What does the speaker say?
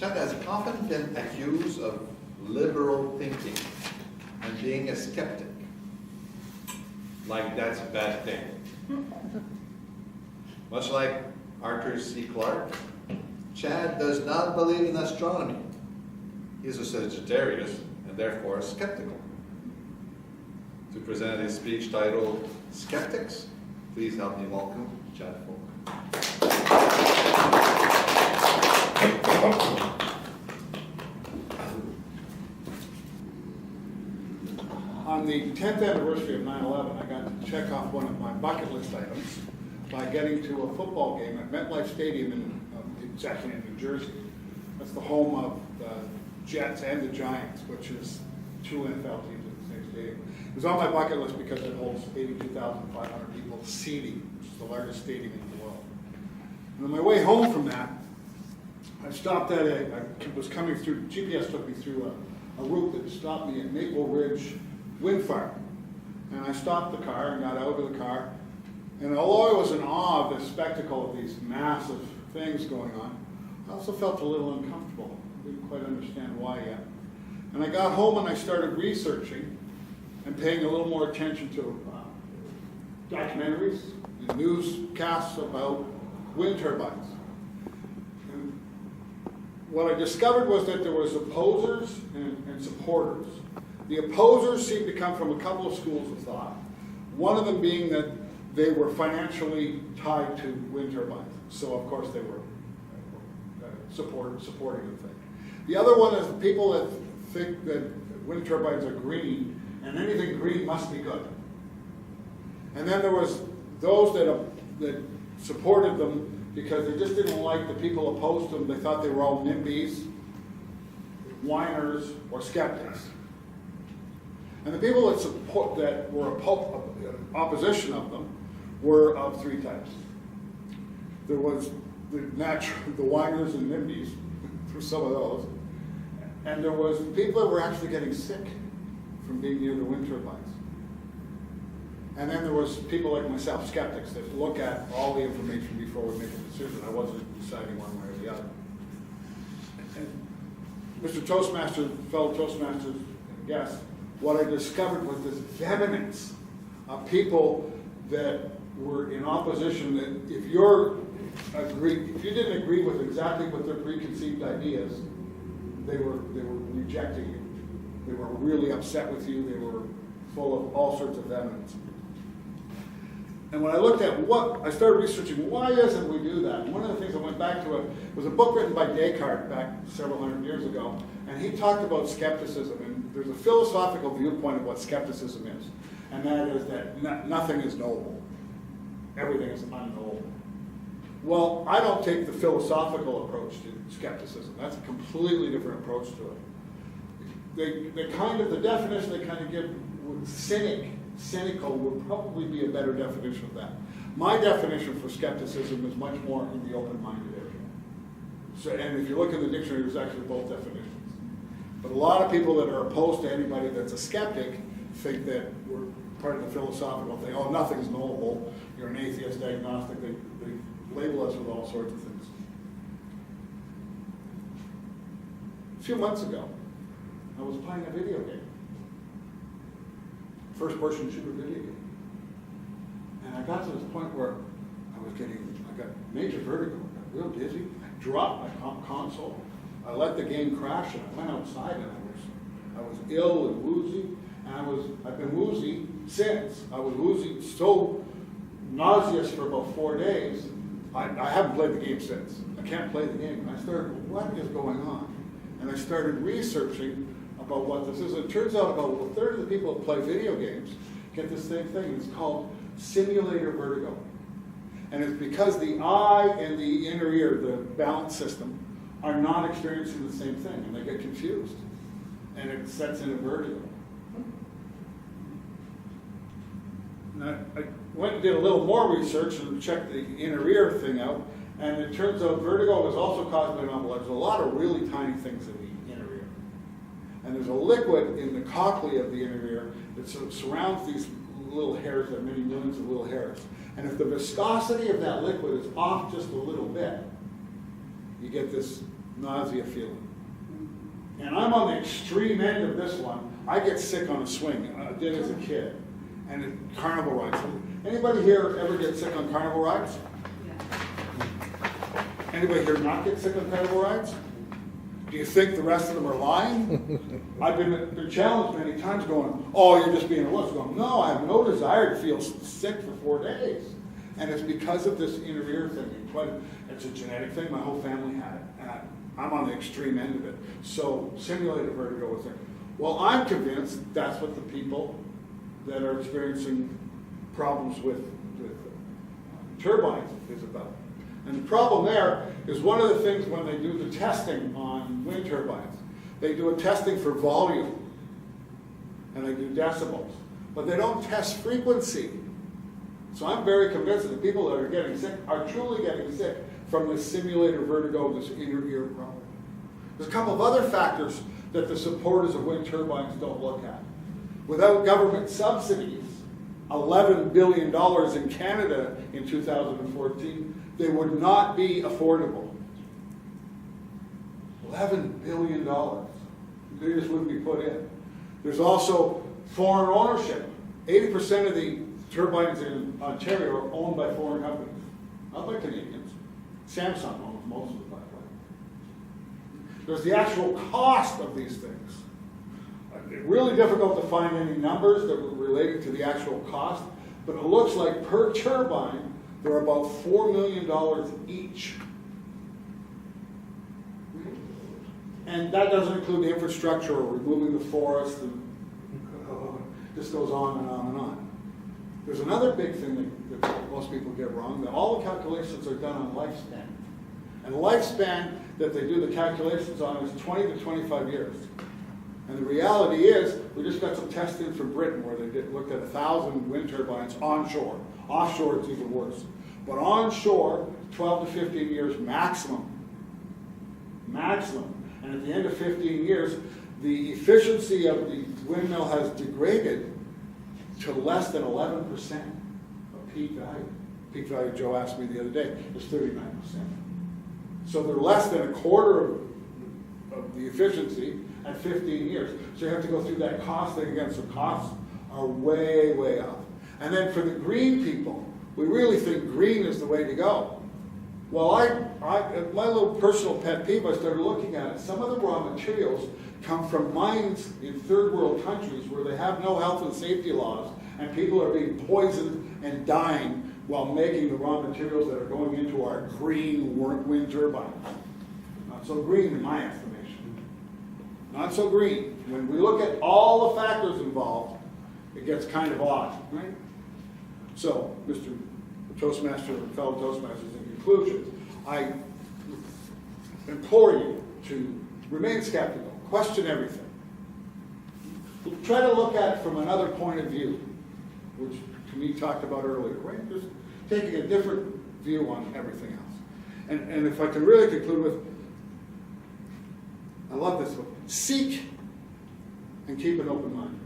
Chad has often been accused of liberal thinking and being a skeptic. Like that's a bad thing. Much like Arthur C. Clarke, Chad does not believe in astronomy. He's a Sagittarius and therefore skeptical. To present his speech titled Skeptics, please help me welcome Chad Folk. On the 10th anniversary of 9/11, I got to check off one of my bucket list items by getting to a football game at MetLife Stadium it's actually in New Jersey. That's the home of the Jets and the Giants, which is two NFL teams at the same stadium. It was on my bucket list because it holds 82,500 people seating, which is the largest stadium in the world. And on my way home from that, I stopped at I was coming through, GPS took me through a route that stopped me at Maple Ridge Wind Farm. And I stopped the car and got out of the car. And although I was in awe of the spectacle of these massive things going on, I also felt a little uncomfortable. Didn't quite understand why yet. And I got home and I started researching and paying a little more attention to documentaries and newscasts about wind turbines. And what I discovered was that there was opposers and supporters. The opposers seemed to come from a couple of schools of thought. One of them being that they were financially tied to wind turbines. So of course they were supporting the thing. The other one is the people that think that wind turbines are green and anything green must be good. And then there was those that supported them because they just didn't like the people opposed to them. They thought they were all NIMBYs, whiners, or skeptics. And the people that were opposition of them were of three types. There was the whiners and NIMBYs, for some of those, and there was people that were actually getting sick from being near the wind turbines. And then there was people like myself, skeptics, that look at all the information before we make a decision. I wasn't deciding one way or the other. And Mr. Toastmaster, fellow Toastmasters and guests, what I discovered was this vehemence of people that were in opposition, that if you didn't agree with exactly what their preconceived ideas, they were rejecting you. They were really upset with you. They were full of all sorts of vehemence. And when I looked at I started researching, why isn't we do that? And one of the things I went back to was a book written by Descartes back several hundred years ago, and he talked about skepticism. And there's a philosophical viewpoint of what skepticism is, and that is that nothing is knowable. Everything is unknowable. Well, I don't take the philosophical approach to skepticism. That's a completely different approach to it. The definition they kind of give, cynical would probably be a better definition of that. My definition for skepticism is much more in the open-minded area. So, and if you look in the dictionary, there's actually both definitions. But a lot of people that are opposed to anybody that's a skeptic think that we're part of the philosophical thing. Oh, nothing's knowable. You're an atheist, agnostic. They label us with all sorts of things. A few months ago, I was playing a video game. First-person shooter video game. And I got to this point where I got major vertigo. I got real dizzy. I dropped my console. I let the game crash, and I went outside, and I was ill and woozy. And I've been woozy since. I was woozy, so nauseous for about 4 days. I haven't played the game since. I can't play the game. And I started, what is going on? And I started researching about what this is. It turns out about a third of the people that play video games get the same thing. It's called simulator vertigo. And it's because the eye and the inner ear, the balance system, are not experiencing the same thing, and they get confused. And it sets in a vertigo. And I went and did a little more research and checked the inner ear thing out, and it turns out vertigo is also caused by pneumonia. There's a lot of really tiny things in the inner ear. And there's a liquid in the cochlea of the inner ear that sort of surrounds these little hairs, there are many millions of little hairs. And if the viscosity of that liquid is off just a little bit, you get this nausea feeling. And I'm on the extreme end of this one. I get sick on a swing. I did as a kid. And in carnival rides. Anybody here ever get sick on carnival rides? Anybody here not get sick on carnival rides? Do you think the rest of them are lying? I've been challenged many times going, oh, you're just being a wuss. Going, no, I have no desire to feel sick for 4 days. And it's because of this inner ear thing. It's a genetic thing. My whole family had it. And I'm on the extreme end of it. So simulated vertigo is there. Well, I'm convinced that's what the people that are experiencing problems with turbines is about. And the problem there is one of the things when they do the testing on wind turbines, they do a testing for volume and they do decibels, but they don't test frequency. So I'm very convinced that the people that are getting sick are truly getting sick from this simulated vertigo, this inner ear problem. There's a couple of other factors that the supporters of wind turbines don't look at. Without government subsidies, $11 billion in Canada in 2014, they would not be affordable. $11 billion. They just wouldn't be put in. There's also foreign ownership. 80% of the turbines in Ontario are owned by foreign companies, not by Canadians. Samsung owns most of it, by the way. There's the actual cost of these things. It's really difficult to find any numbers that were related to the actual cost, but it looks like per turbine, they're about $4 million each. And that doesn't include the infrastructure or removing the forest, and this goes on and on and on. There's another big thing that most people get wrong, that all the calculations are done on lifespan. And the lifespan that they do the calculations on is 20 to 25 years. And the reality is, we just got some tests in from Britain where they looked at 1,000 wind turbines onshore. Offshore, it's even worse. But onshore, 12 to 15 years maximum. Maximum. And at the end of 15 years, the efficiency of the windmill has degraded to less than 11% of peak value. Peak value, Joe asked me the other day, is 39%. So they're less than a quarter of the efficiency at 15 years. So you have to go through that cost thing again. So costs are way, way up. And then for the green people, we really think green is the way to go. Well, my little personal pet peeve, I started looking at it. Some of the raw materials come from mines in third world countries where they have no health and safety laws, and people are being poisoned and dying while making the raw materials that are going into our green wind turbines. Not so green in my estimation. Not so green. When we look at all the factors involved, it gets kind of odd, right? So, Mr. Toastmaster and fellow Toastmasters, in conclusion, I implore you to remain skeptical, question everything. Try to look at it from another point of view, which to me talked about earlier, right? Just taking a different view on everything else. And if I can really conclude with, I love this one, seek and keep an open mind.